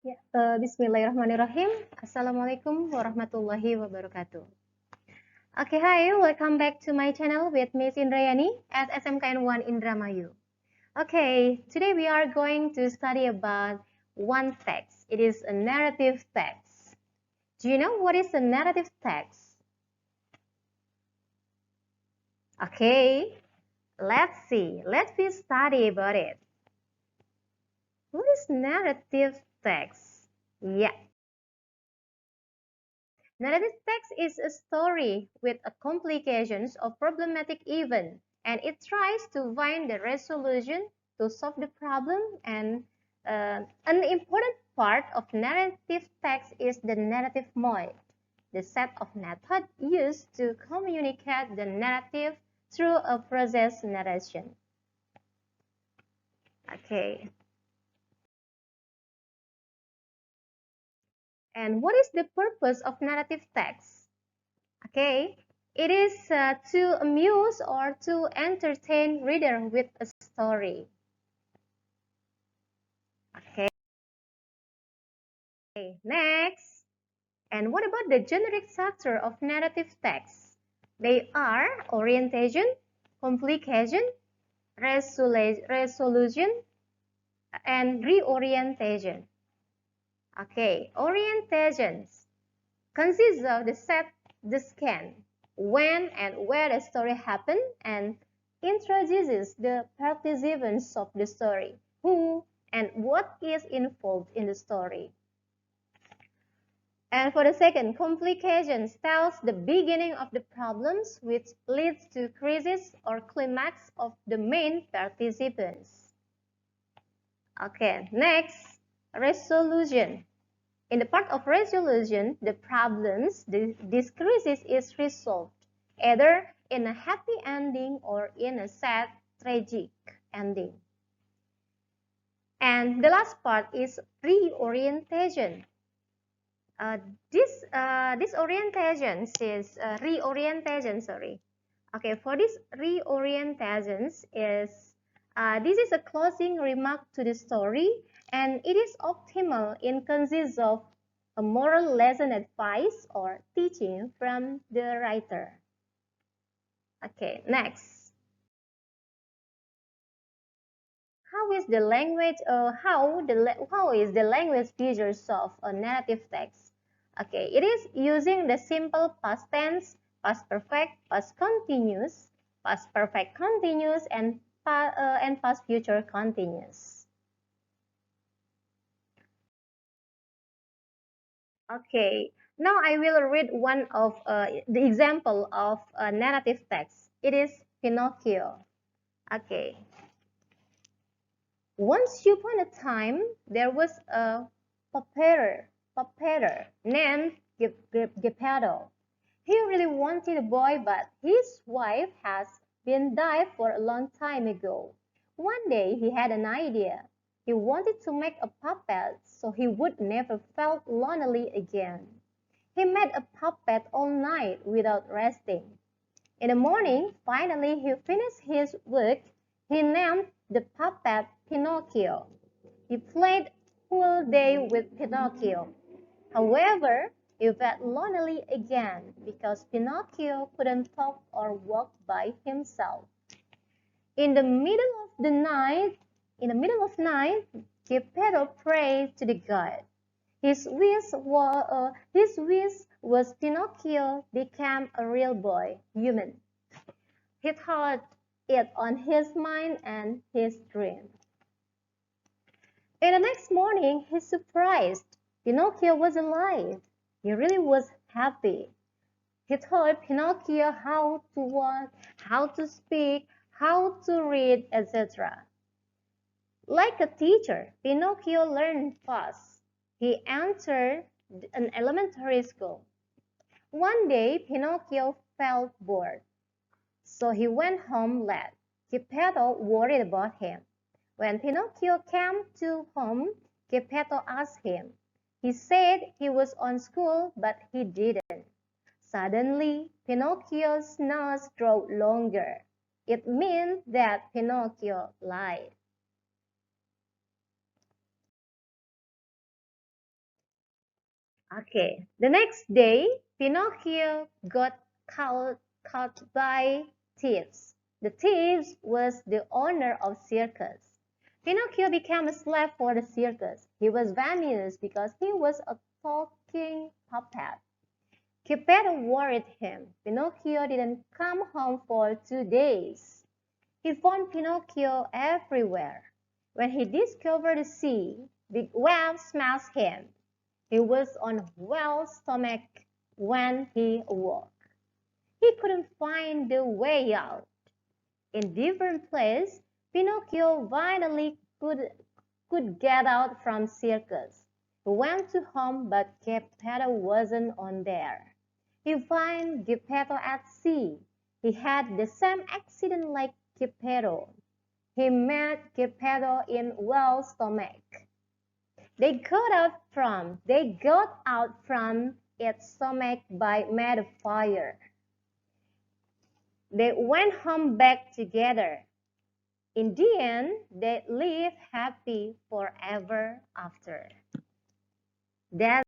Ya, Bismillahirrahmanirrahim. Assalamualaikum warahmatullahi wabarakatuh. Okay, hi, welcome back to my channel with Miss Indrayani at SMKN 1 Indramayu. Okay, today we are going to study about one text. It is a narrative text. Do you know what is a narrative text? Okay, let's see. Let's study about it. What is narrative text? Yeah. Narrative text is a story with a complications of problematic event, and it tries to find the resolution to solve the problem. And an important part of narrative text is the narrative mode, the set of methods used to communicate the narrative through a process narration. Okay. And what is the purpose of narrative text? Okay, it is to amuse or to entertain reader with a story. Okay, next. And what about the generic structure of narrative text? They are orientation, complication, resolution, and reorientation. Okay, orientations consists of the set, the scan, when and where the story happened, and introduces the participants of the story, who and what is involved in the story. And for the second, complications tells the beginning of the problems which leads to crisis or climax of the main participants. Okay, next, resolution. In the part of resolution, the problems, this crisis is resolved, either in a happy ending or in a sad, tragic ending. And the last part is reorientation. This orientation is reorientation. Sorry. Okay, for this reorientations is this is a closing remark to the story, and it is optimal in consists of a moral lesson advice or teaching from the writer. Okay, next. How is the language? How is the language features of a narrative text? Okay, it is using the simple past tense, past perfect, past continuous, past perfect continuous, and past future continuous. Okay, now I will read one of the example of a narrative text. It is Pinocchio. Okay. Once upon a time, there was a puppeteer named Geppetto. He really wanted a boy, but his wife has been died for a long time ago. One day, he had an idea. He wanted to make a puppet so he would never feel lonely again. He made a puppet all night without resting. In the morning, finally he finished his work. He named the puppet Pinocchio. He played whole day with Pinocchio. However, he felt lonely again because Pinocchio couldn't talk or walk by himself. In the middle of the night, Geppetto prayed to the god. His wish was Pinocchio became a real boy, human. He thought it on his mind and his dream. In the next morning, he's surprised. Pinocchio was alive. He really was happy. He taught Pinocchio how to walk, how to speak, how to read, etc. Like a teacher, Pinocchio learned fast. He entered an elementary school. One day, Pinocchio felt bored, so he went home late. Geppetto worried about him. When Pinocchio came to home, Geppetto asked him. He said he was on school, but he didn't. Suddenly, Pinocchio's nose grew longer. It meant that Pinocchio lied. Okay. The next day, Pinocchio got caught by thieves. The thieves was the owner of circus. Pinocchio became a slave for the circus. He was famous because he was a talking puppet. Geppetto worried him. Pinocchio didn't come home for 2 days. He found Pinocchio everywhere. When he discovered the sea, big waves smashed him. He was on a whale's stomach when he awoke. He couldn't find the way out. In different places, Pinocchio finally could get out from circus. He went to home, but Geppetto wasn't on there. He found Geppetto at sea. He had the same accident like Geppetto. He met Geppetto in whale's stomach. They got out from its stomach by made of fire. They went home back together. In the end, they lived happy forever after. That